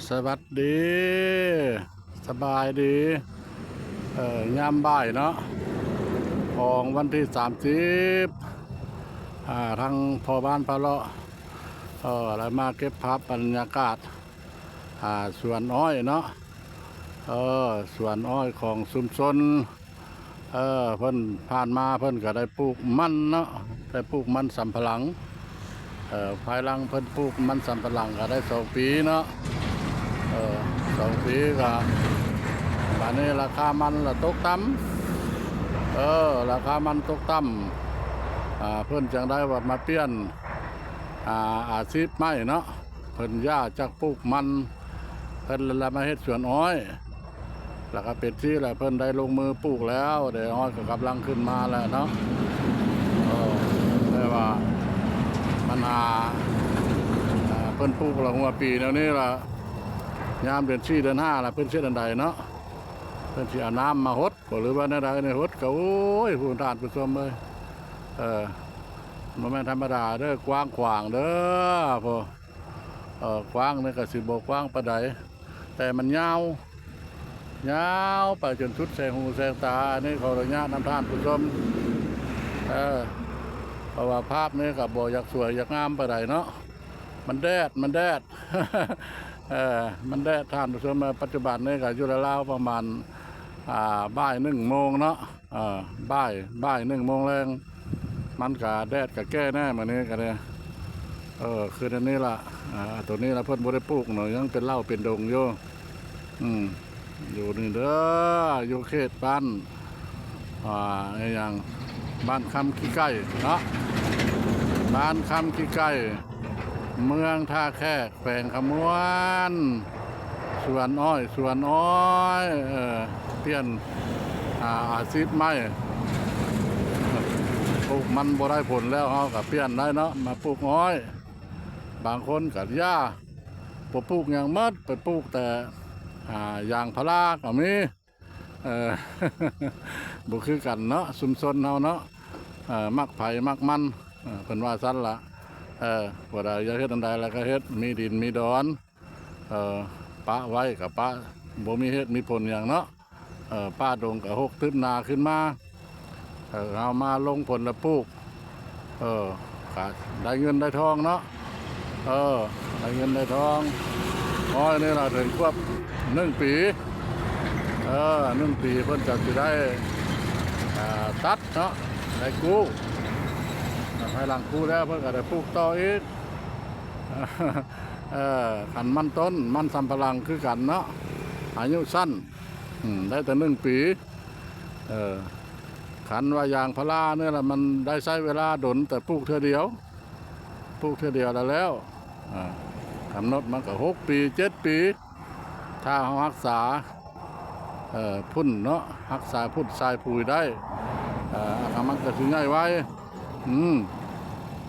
สวัสดีสบายดียามบ่ายเนาะของวันที่30ทั้งพอบ้านพะเลาะแล้วมาเก็บภาพบรรยากาศสวนอ้อยเนาะสวนอ้อยของชุมชนเพิ่นผ่านมาเพิ่นก็ได้ปลูกมันเนาะได้ปลูกมันสำปะหลังภายหลังเพิ่นปลูกมันสำปะหลังก็ได้2 ปีเนาะ2 ปีก็บัดนี้ราคามันละตกต่ำราคามันตกต่ำเพิ่นจังได้ว่ามาเปลี่ยนอาชีพใหม่เนาะเพิ่นย่าจากปลูกมันเพิ่นแล้วมาเฮ็ดสวนอ้อยแล้วก็เป็นที่แหละเพิ่นได้ลงมือปลูกแล้วเดี๋ยวอ้อยก็กำลังขึ้นมาแล้วเนาะแต่ว่าปัญหาเพิ่นปลูกละหัวปีแนวนี้ล่ะยามเดือน4เดือน5ล่ะเพิ่นเฮ็ดอันใดเนาะเพิ่นสิเอาน้ำมาหดหรือว่าแนวใดในหดก็โอ้ยผู้ทานผู้ชมเอ้ยบ่แม่นธรรมดาเด้อกว้างขวางเด้อพ่อกว้างนี่ก็สิบ่กว้างปานใดแต่มันยาวไปจนสุดแสงหูแสงตานี่ขออนุญาตนำท่านผู้ชมเพราะว่าภาพนี้ก็บ่อยากสวยอยากงามปานใดเนาะมันแดด มันแดดท่านผู้ชมปัจจุบันนี้ก็อยู่ราวๆประมาณบ่าย1 โมงเนาะบ่าย1 โมงแรงมันก็แดดก็แก้แน่มื้อนี้ก็เลยคืออันนี้ล่ะตัวนี้ล่ะเพิ่นบ่ได้ปลูกเนาะยังเป็นเล่าเป็นดงอยู่อยู่นี่เด้ออยู่เขตบ้านอย่างบ้านคำขี้ไก่เนาะบ้านคำขี้ไก่เมืองท่าแขกแขวงขมวนสวนอ้อยเปลี่ยนอาชีพใหม่ปลูกมันบ่ได้ผลแล้วเฮาก็เปลี่ยนได้เนาะมาปลูกอ้อยบางคนก็หญ้าบ่ปลูกหยังหมดไปปลูกแต่ยางพาราก็มีบ่คือกันเนาะชุมชนเฮาเนาะมักไผมักมันเพิ่นว่าซั่นล่ะบ่ได้อยากเฮ็ดอันใดแล้วก็เฮ็ดมีดินมีดอนปะไว้ก็ปะบ่มีเฮ็ดมีผลหยังเนาะป้าดงก็หกทึบนาขึ้นมาเอามาลงผลแล้วปลูกก็ได้เงินได้ทองเนาะได้เงินได้ทองอ้อยนี่ล่ะถึงครบ1 ปี1 ปีเพิ่นจะสิได้ตัดเนาะได้กู้ภายหลังกู้แล้วเพิ่นก็ได้ปลูกต่ออีกขันมันต้นมันสำปะหลังคือกันเนาะอายุสั้นได้แต่1 ปีขันว่ายางพาราเนี่ยละมันได้ใช้เวลาดนแต่ปลูกเท่าเดียวแล้วกำหนดมันก็6 ปี 7 ปีถ้าเรารักษาพุ่นเนาะรักษาพุ่นทรายปุ๋ยได้มันก็ถึงง่ายไว้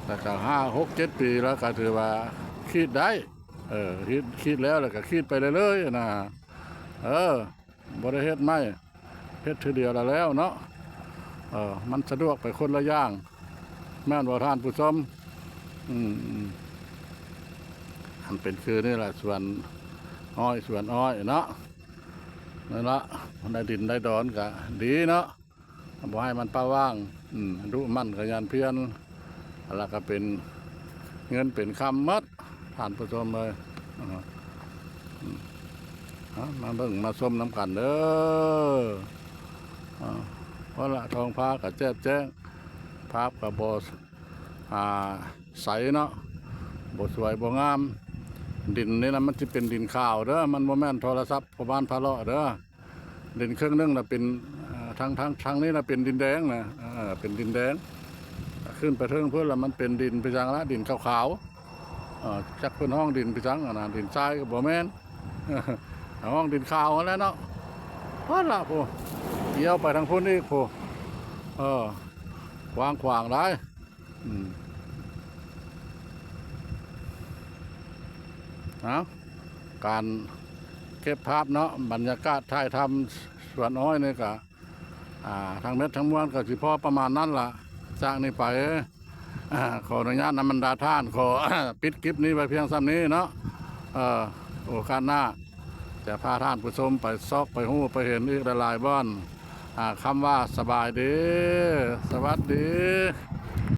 แต่ก็5 6 7 ปีแล้วก็ถือว่าคิดได้คิดแล้วก็คิดไปเรื่อยๆนะบริเฮ็ดไม่เฮ็ดทีเดียวแล้วเนาะมันสะดวกไปคนละอย่างแม่นบ่ท่านผู้ชมอันเป็นคือนี่แหละสวนอ้อยเนาะนั่นละได้ดินได้ดอนก็ดีเนาะบ่ให้มันเปล่าว่างดูมันขยันเพียรแล้วก็เป็นเงินเป็นคำมัดท่านผู้ชมเลยมาเบิ่งมาชมน้ำกันเด้อเพราะละทองฟ้ากับแจ้งภาพกับบใสเนาะบสวยบงามดินนี่นะมันจะเป็นดินขาวเด้อมันโมแมนโทรศัพท์ประมาณพะเลาะเด้อดินเครื่องนึงนะเป็นทางนี้นะเป็นดินแดงนะเป็นดินแดงขึ้นไปเทิงเพื่อแล้วมันเป็นดินไปจังละดินขาวจักเพื่อนห้องดินไปจังนะดินทรายกับบ่แม่นห้องดินขาวแล้วเนาะพอละผู้เกี่ยวไปทางพุ่นอีกผู้วางขวางได้การเก็บภาพเนาะบรรยากาศถ่ายทำสวนอ้อยนี่ก็ทางเม็ดทั้งมวลก็สิพอประมาณนั้นล่ะจากนี้ไปขออนุญาตนำบรรดาท่านขอปิดคลิปนี้ไปเพียงซ้ำนี้เนาะ โอกาสหน้าจะพาท่านผู้ชมไปซอกไปหู้ไปเห็นอีกหลายๆบ่อนคำว่าสบายดีสวัสดี